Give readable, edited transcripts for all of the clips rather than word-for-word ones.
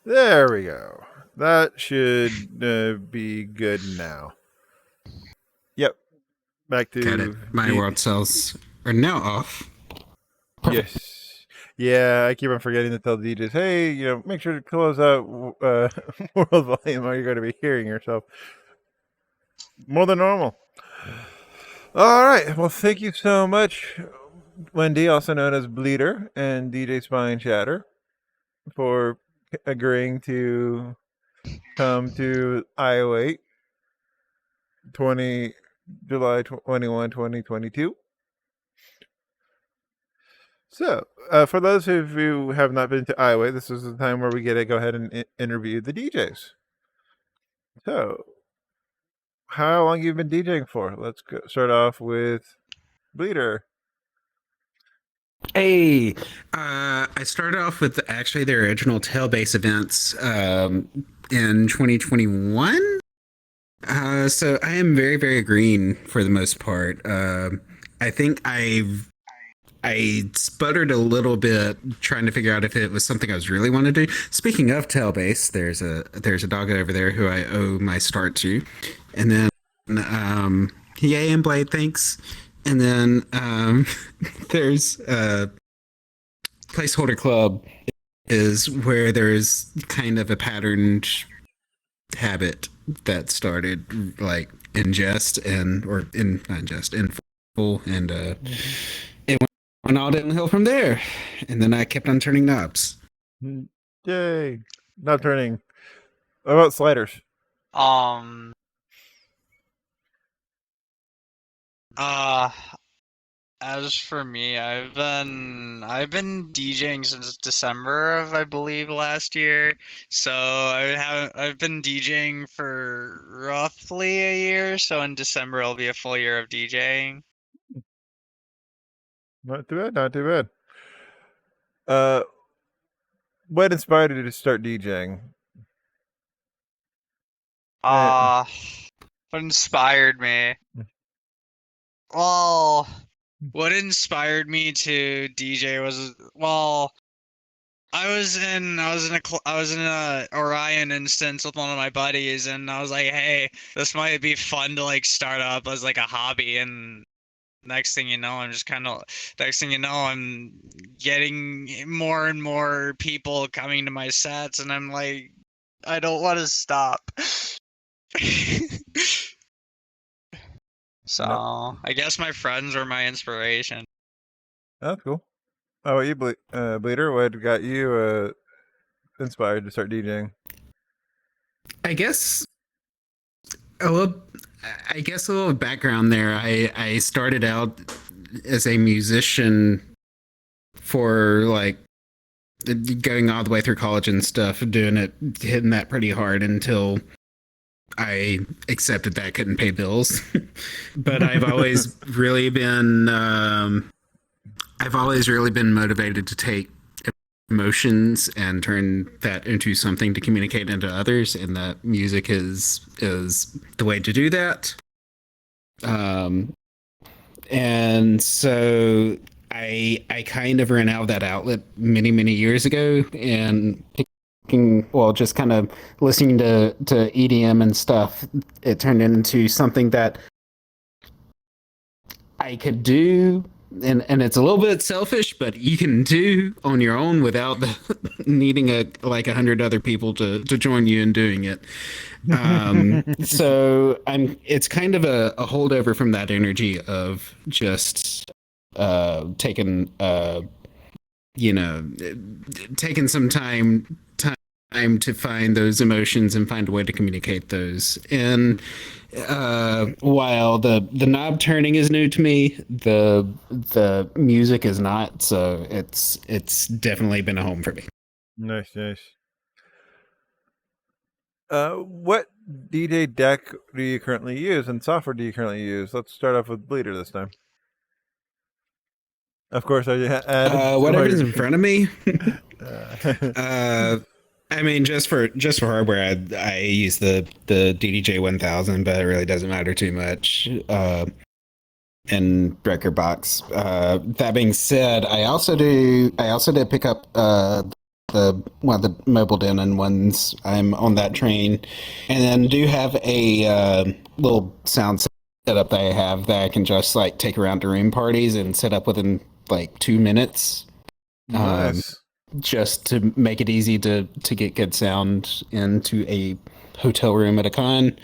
There we go. That should be good now. Yep. Back Got it. to My world cells are now off. Perfect. yes. Yeah, I keep on forgetting to tell DJs, hey, make sure to close out world volume or you're going to be hearing yourself more than normal. All right. Well, thank you so much, Wendy, also known as Bleatr, and DJ SpineShatter, for agreeing to come to i.W.A.I.T 20 July 21, 2022. So, for those of you who have not been to i.W.A.I.T, this is the time where we get to go ahead and interview the DJs. So, how long you been DJing for? Let's start off with Bleatr. Hey, I started off with actually the original Tailbase events in 2021. So I am very, very green for the most part. I think I sputtered a little bit trying to figure out if it was something I was really want to do. Speaking of Tailbase, there's a dog over there who I owe my start to, and then yay and Blade, thanks. And then there's Placeholder Club is where there's kind of a patterned habit that started like in jest and or in not just in full and it went all downhill from there. And then I kept on turning knobs. Yay! Not turning. What about sliders? Um. As for me, I've been DJing since December of I believe last year. So I've been DJing for roughly a year. So in December it'll be a full year of DJing. Not too bad. Not too bad. What inspired you to start DJing? What inspired me? Well, what inspired me to DJ was I was in a Orion instance with one of my buddies, and I was like, hey, this might be fun to like start up as like a hobby. And next thing you know, I'm getting more and more people coming to my sets, and I'm like, I don't want to stop. So I guess my friends were my inspiration. That's cool. How about you, Bleatr? What got you inspired to start DJing? I guess a little. I guess a little background there. I started out as a musician for like going all the way through college and stuff, doing it, hitting that pretty hard until I accepted that I couldn't pay bills. But I've always really been motivated to take emotions and turn that into something to communicate into others, and that music is the way to do that. And so I kind of ran out of that outlet many years ago, and just kind of listening to EDM and stuff, it turned into something that I could do, and it's a little bit selfish, but you can do on your own without needing 100 other people to join you in doing it. So it's kind of a holdover from that energy of just taking taking some time to find those emotions and find a way to communicate those. And while the knob turning is new to me, the music is not. So it's definitely been a home for me. Nice. What DJ deck do you currently use, and software do you currently use? Let's start off with Bleatr this time. Of course, are you whatever's in front of me. I mean, just for hardware, I use the DDJ 1000, but it really doesn't matter too much. And Breaker Box. That being said, I also did pick up the one of the mobile den ones. I'm on that train, and then do have a little sound setup that I have that I can just like take around to room parties and set up within like 2 minutes. Nice. Just to make it easy to get good sound into a hotel room at a con.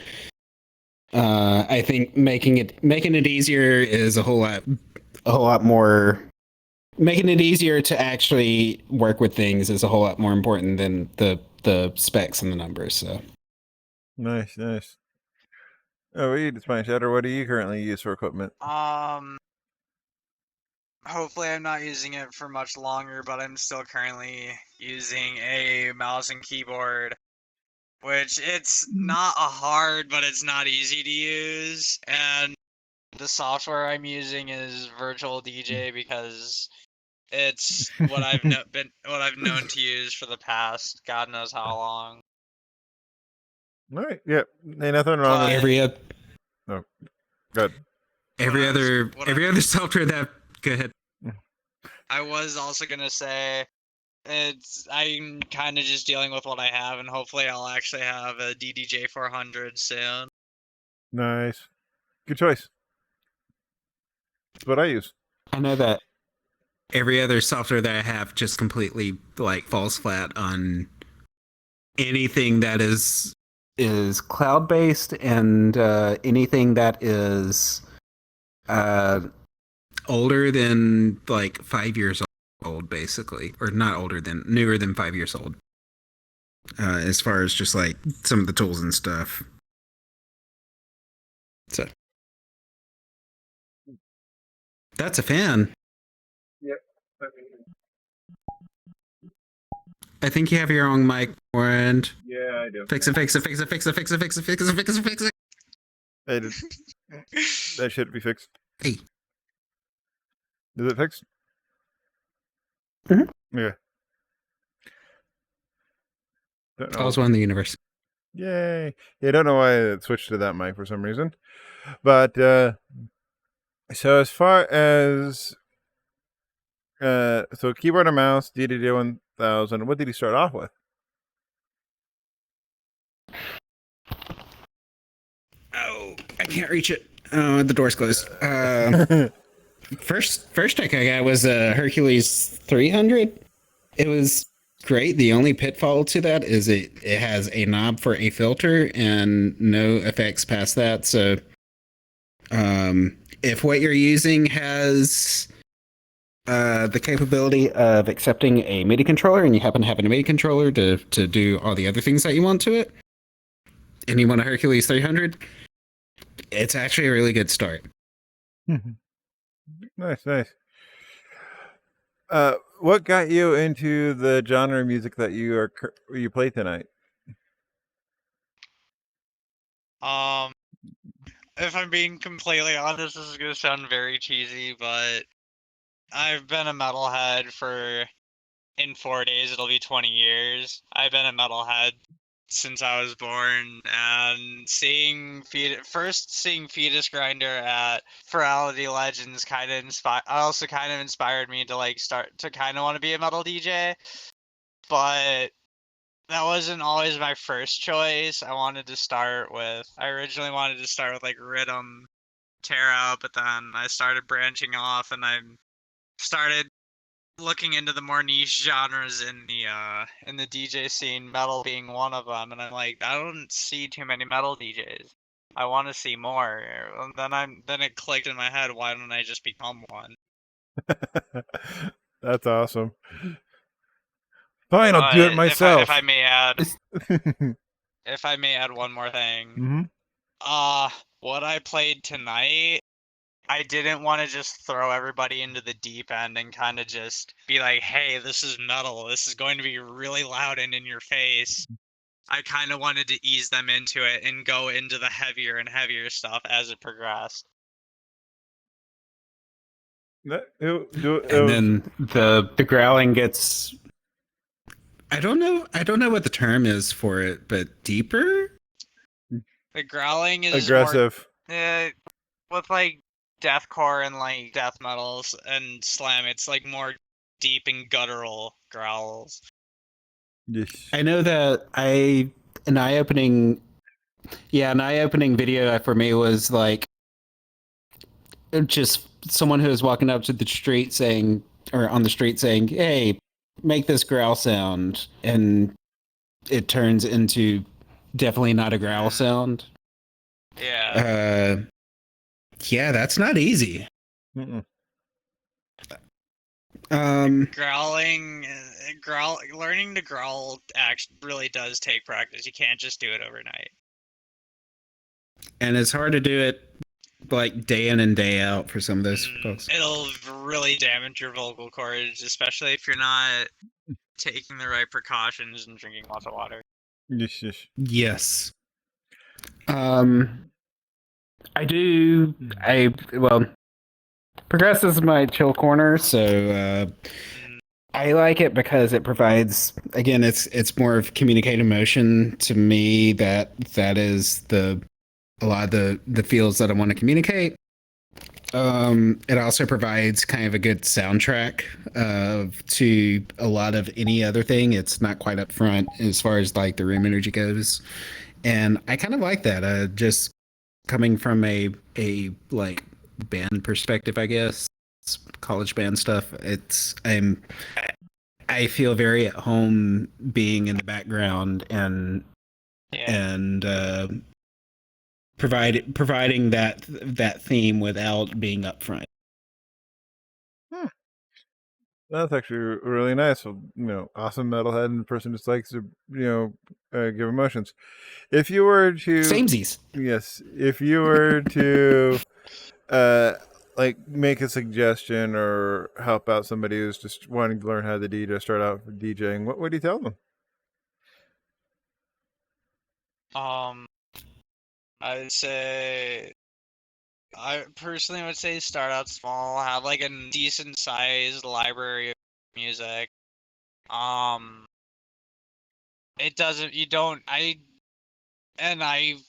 I think making it easier is a whole lot more. Making it easier to actually work with things is a whole lot more important than the specs and the numbers. So Nice. Oh, SpineShatter, what do you currently use for equipment? Hopefully I'm not using it for much longer, but I'm still currently using a mouse and keyboard, which it's not a hard, but it's not easy to use. And the software I'm using is Virtual DJ because it's what I've known to use for the past God knows how long. All right. Yep. Ain't nothing wrong with But good. every other software that go ahead. I was also gonna say I'm kind of just dealing with what I have, and hopefully I'll actually have a DDJ 400 soon. Nice. Good choice. That's what I use. I know that every other software that I have just completely like falls flat on anything that is cloud based and anything that is older than like 5 years old, basically, or not older than newer than 5 years old. As far as just like some of the tools and stuff. So that's a fan. Yep. I think you have your own mic, and Yeah, I do. fix it. Hey, that should be fixed. Hey. Is it fixed? Mm-hmm. Yeah. I was one in the universe. Yay. Yeah, I don't know why it switched to that mic for some reason. But so as far as so keyboard and mouse, DDJ 1000, what did he start off with? Oh, I can't reach it. Oh, the door's closed. First tech I got was a Hercules 300. It was great. The only pitfall to that is it has a knob for a filter and no effects past that. So, if what you're using has the capability of accepting a MIDI controller, and you happen to have a MIDI controller to do all the other things that you want to it, and you want a Hercules 300, it's actually a really good start. Nice. What got you into the genre of music that you play tonight? If I'm being completely honest, this is gonna sound very cheesy, but I've been a metalhead in 4 days, it'll be 20 years. I've been a metalhead since I was born, and seeing Fetus Grinder at Ferality Legends also kind of inspired me to like start to kind of want to be a metal DJ, but that wasn't always my first choice. I originally wanted to start with like Rhythm Terra, but then I started branching off and I started looking into the more niche genres in the DJ scene, metal being one of them, and I'm like, I don't see too many metal DJs. I want to see more. And then it clicked in my head, why don't I just become one? That's awesome. Fine, I'll do it myself. If I may add one more thing. Mm-hmm. What I played tonight, I didn't want to just throw everybody into the deep end and kind of just be like, hey, this is metal. This is going to be really loud and in your face. I kind of wanted to ease them into it and go into the heavier and heavier stuff as it progressed. And then the growling gets, I don't know what the term is for it, but deeper? The growling is aggressive. With like deathcore and like death metals and slam, it's like more deep and guttural growls. Yes. I know that an eye-opening video for me was like just someone who was walking up to the street saying, or on the street saying, "Hey, make this growl sound," and it turns into definitely not a growl Mm, sound. yeah. Uh, yeah, that's not easy. Mm-mm. Um, Learning to growl actually really does take practice. You can't just do it overnight. and it's hard to do it like day in and day out for some of those folks. It'll really damage your vocal cords, especially if you're not taking the right precautions and drinking lots of water. Yes, yes. Yes. I do. Well, Progress is my chill corner, so Mm, I like it because it provides. Again, it's more of communicated emotion to me. That is a lot of the feels that I want to communicate. It also provides kind of a good soundtrack to a lot of any other thing. It's not quite up front as far as like the room energy goes, and I kind of like that. Just coming from a like band perspective, I guess, it's college band stuff. I feel very at home being in the background yeah. and providing that theme without being upfront. Hmm. That's actually really nice. So, awesome metalhead and person just likes to, give emotions. If you were to, Samesies. yes, if you were to, uh, like make a suggestion or help out somebody who's just wanting to learn how to DJ, start out for DJing, what would you tell them? Um, I'd say I personally would say start out small, have like a decent sized library of music. Um, it doesn't, you don't, and I've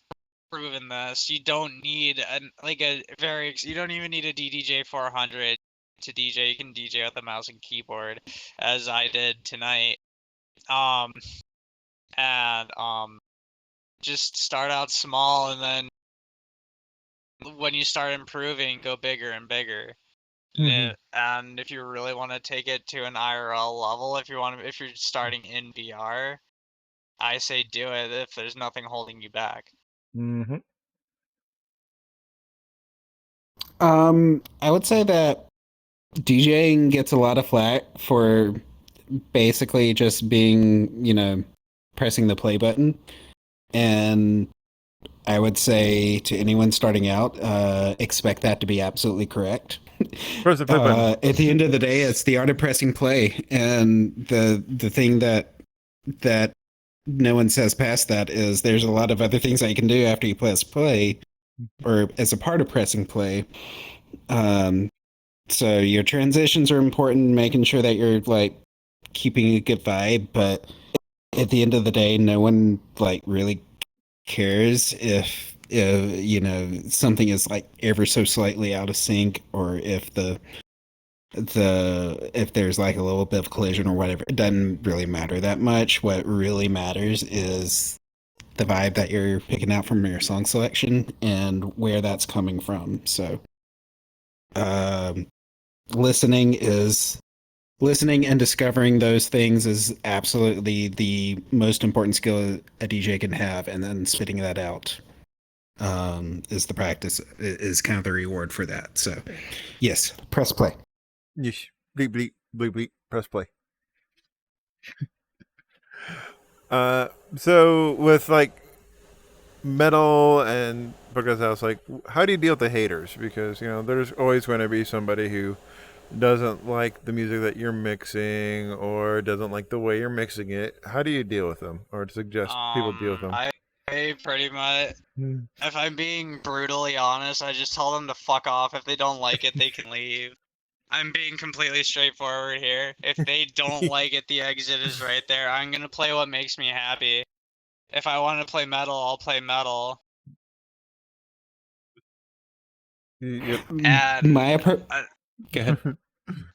proven this, you don't need you don't even need a DDJ 400 to DJ. You can DJ with a mouse and keyboard, as I did tonight. Um, and just start out small, and then when you start improving, go bigger and bigger. And if you really want to take it to an IRL level, if you're starting in VR, I say do it if there's nothing holding you back. Mm-hmm. I would say that DJing gets a lot of flack for basically just being, pressing the play button. And I would say to anyone starting out, expect that to be absolutely correct. Press the play button. At the end of the day, it's the art of pressing play, and the thing that no one says past that is there's a lot of other things that you can do after you press play, or as a part of pressing play. Um, so your transitions are important, making sure that you're like keeping a good vibe, but at the end of the day, no one like really cares if something is like ever so slightly out of sync, or if if there's like a little bit of collision or whatever. It doesn't really matter that much. What really matters is the vibe that you're picking out from your song selection and where that's coming from. So um listening is listening and discovering those things is absolutely the most important skill a DJ can have, and then spitting that out is the practice, is kind of the reward for that. So yes, press play. Yes. Bleep, bleep, bleep, bleep. Press play. So with like metal and progressive house, like, how do you deal with the haters? Because there's always going to be somebody who doesn't like the music that you're mixing or doesn't like the way you're mixing it. How do you deal with them, or suggest people deal with them? I pretty much, Hmm. if I'm being brutally honest, I just tell them to fuck off. If they don't like it, they can leave. I'm being completely straightforward here. If they don't like it, the exit is right there. I'm gonna play what makes me happy. If I want to play metal, I'll play metal. Yep. And My approach. uh, Go ahead.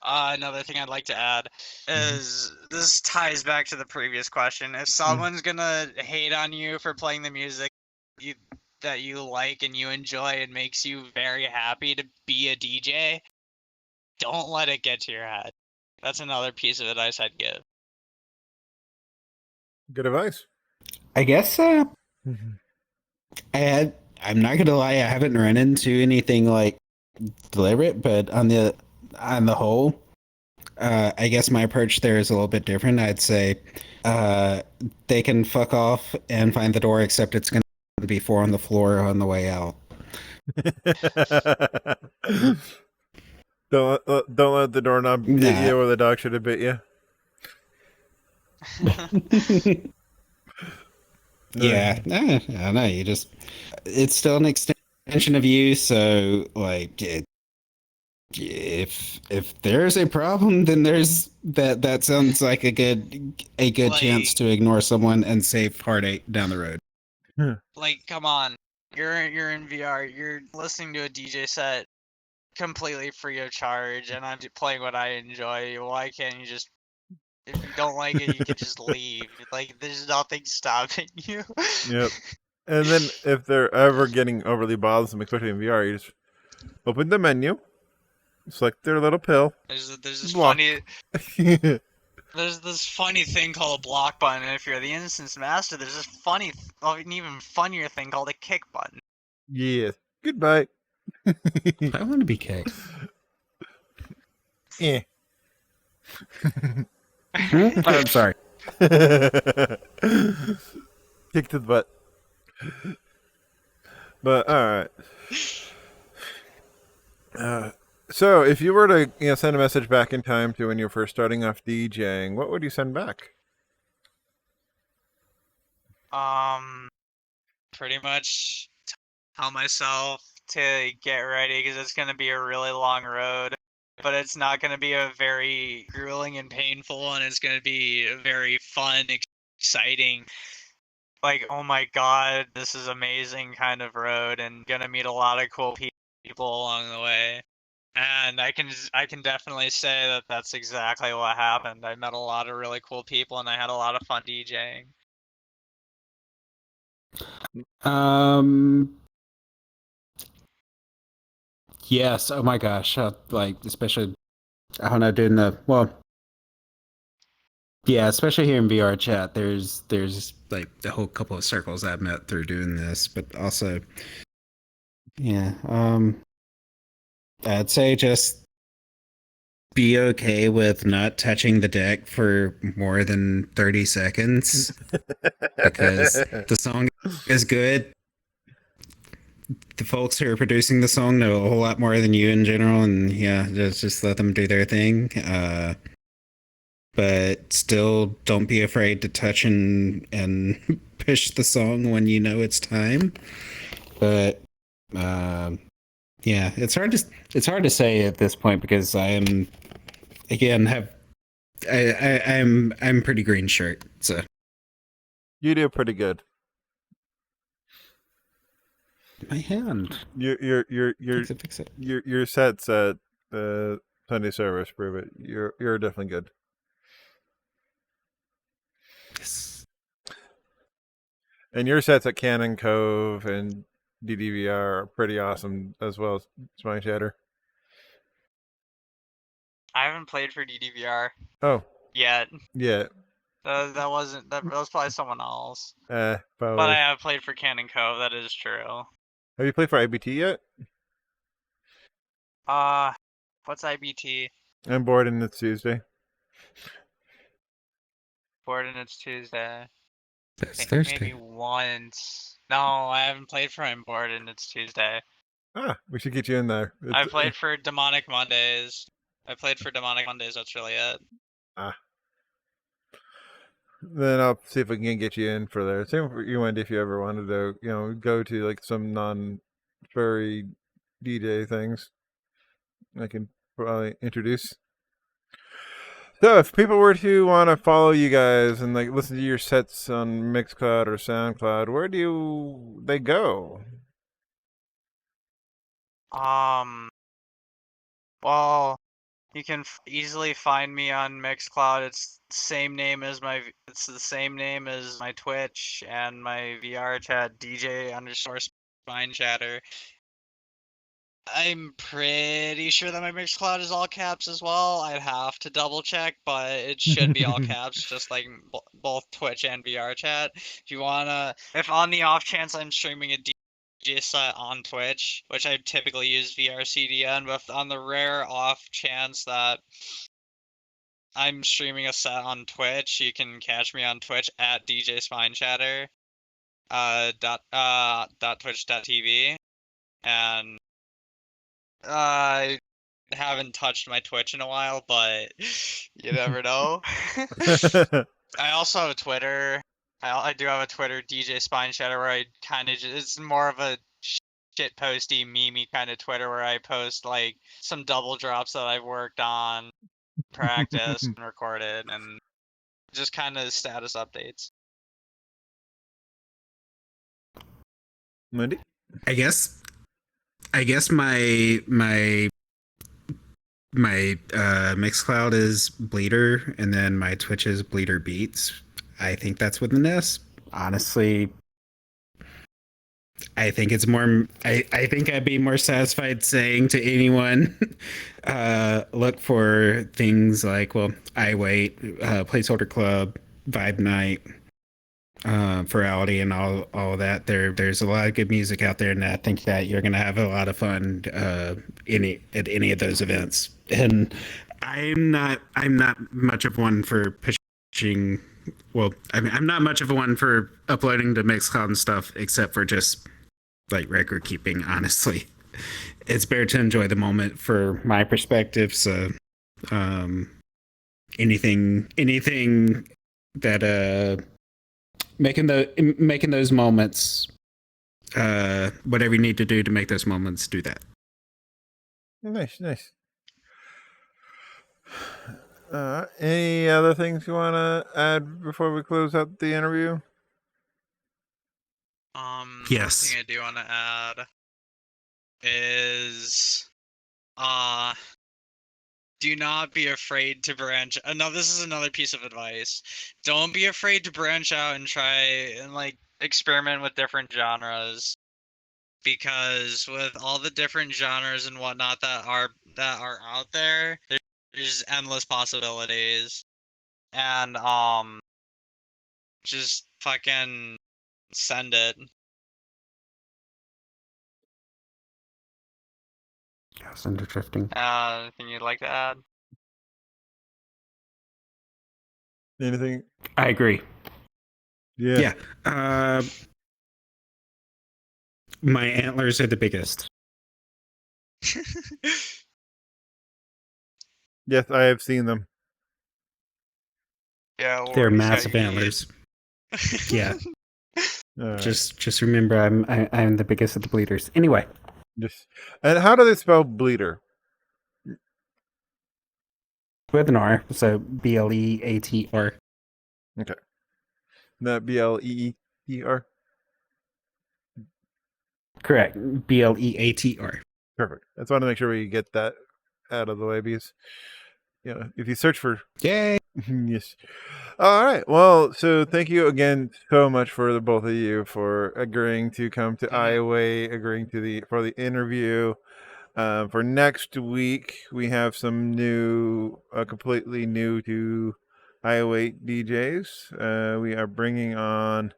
Another thing I'd like to add is this ties back to the previous question. If someone's gonna hate on you for playing the music you, that you like and you enjoy and makes you very happy to be a DJ, don't let it get to your head. That's another piece of advice I'd give. Good advice. I guess I'm not gonna lie, I haven't run into anything like deliberate, but on the whole, I guess my approach there is a little bit different. I'd say they can fuck off and find the door, except it's gonna be four on the floor on the way out. Don't let the doorknob get you, or the dog should have bit you. Yeah, I don't know. It's still an extension of you, so like, if there's a problem, then there's that. That sounds like a good chance to ignore someone and save heartache down the road. Like, come on, you're in VR, you're listening to a DJ set completely free of charge, and I'm playing what I enjoy. Why can't you just, if you don't like it, you can just leave? Like, there's nothing stopping you. Yep. And then if they're ever getting overly bothersome, especially in VR, you just open the menu, select their little pill. There's this block. funny. There's this funny thing called a block button, and if you're the instance master, there's this funny, an even funnier thing called a kick button. Yes. Goodbye. I want to be kicked. Yeah. I'm sorry. Kick to the butt. But all right. So if you were to send a message back in time to when you were first starting off DJing, what would you send back? Pretty much tell myself to get ready because it's gonna be a really long road, but it's not gonna be a very grueling and painful, and it's gonna be a very fun, exciting, like, oh my god, this is amazing kind of road, and gonna meet a lot of cool people along the way. And I can definitely say that that's exactly what happened. I met a lot of really cool people, and I had a lot of fun DJing. Yes. Oh my gosh. Like, especially, I don't know, yeah, especially here in VR chat, there's like a whole couple of circles I've met through doing this, but also, yeah, I'd say just be okay with not touching the deck for more than 30 seconds because the song is good. The folks who are producing the song know a whole lot more than you in general, and yeah, just let them do their thing. But still, don't be afraid to touch and push the song when you know it's time. But yeah, it's hard to say at this point because I am, again, I'm pretty green shirt, so You do pretty good. my hand. Fix it. Your sets at the Sunday service prove it. You're definitely good. Yes. And your sets at Cannon Cove and DDVR are pretty awesome as well as SpineShatter. I haven't played for DDVR. Oh. Yet. Yeah. That was probably someone else. Probably. But I have played for Cannon Cove, that is true. Have you played for IBT yet? What's IBT? I'm bored and it's Tuesday. Bored and it's Tuesday. That's Thursday. Maybe once. No, I haven't played for I'm bored and it's Tuesday. We should get you in there. I played for Demonic Mondays. That's really it. Then I'll see if we can get you in for there. Same for you, Wendy, if you ever wanted to, go to like some non-furry DJ things. I can probably introduce. So if people were to want to follow you guys and like listen to your sets on Mixcloud or SoundCloud, where do they go? Well, You can easily find me on Mixcloud. It's the same name as my Twitch and my VR chat, DJ_SpineShatter. I'm pretty sure that my Mixcloud is all caps as well. I'd have to double check, but it should be all caps, just like both Twitch and VR chat. If on the off chance I'm streaming a DJ set on Twitch, which I typically use VR CDN, but on the rare off chance that I'm streaming a set on Twitch, you can catch me on Twitch at DJ SpineShatter, .twitch.tv, and I haven't touched my Twitch in a while, but you never know. I also have a Twitter. I do have a Twitter, DJ SpineShatter, where I kind of it's more of a shit posty, memey kind of Twitter where I post like some double drops that I've worked on, practiced, and recorded, and just kind of status updates. Wendy? I guess my Mixcloud is Bleatr, and then my Twitch is Bleatr Beats. I think that's with an S. Honestly, I think it's more. I think I'd be more satisfied saying to anyone, look for things like, well, i.W.A.I.T, Placeholder Club, Vibe Night, Virality, and all that. There's a lot of good music out there, and I think that you're gonna have a lot of fun at any of those events. And I'm not much of one for pitching. Well, I mean, I'm not much of a one for uploading to Mixcloud and stuff, except for just like record keeping. Honestly, it's better to enjoy the moment for my perspective. So, anything that making those moments, whatever you need to do to make those moments, do that. Nice. Any other things you want to add before we close out the interview? Yes. One thing I do want to add is, do not be afraid to branch. No, this is another piece of advice. Don't be afraid to branch out and try and like experiment with different genres, because with all the different genres and whatnot that are out there, there's endless possibilities. And just fucking send it. Cinder drifting. Anything you'd like to add? Anything? I agree. Yeah. My antlers are the biggest. Yes, I have seen them. Yeah, They're he's got massive your antlers. Yeah. All Just remember, I'm the biggest of the bleeders. Anyway. And how do they spell Bleatr? With an R, so BLEATR. Okay. Not BLEER? Correct. BLEATR. Perfect. I just want to make sure we get that out of the way because, if you search for... Yay! Yes. All right. Well, so thank you again so much for the both of you for agreeing to come to i.W.A.I.T, agreeing for the interview. For next week, we have some completely new to i.W.A.I.T DJs. We are bringing on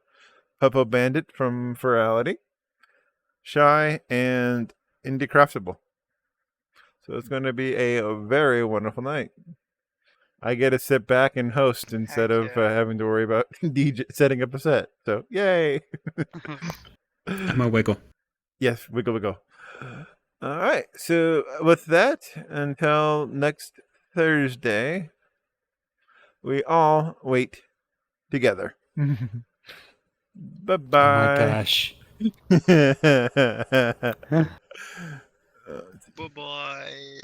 Puppo Bandit from Virality, Shy, and Indie Craftable. So it's going to be a very wonderful night. I get to sit back and host instead of having to worry about DJ setting up a set. So, yay! I'm a wiggle. Yes, wiggle. All right. So, with that, until next Thursday, we all wait together. Bye-bye. Oh my gosh. Bye-bye.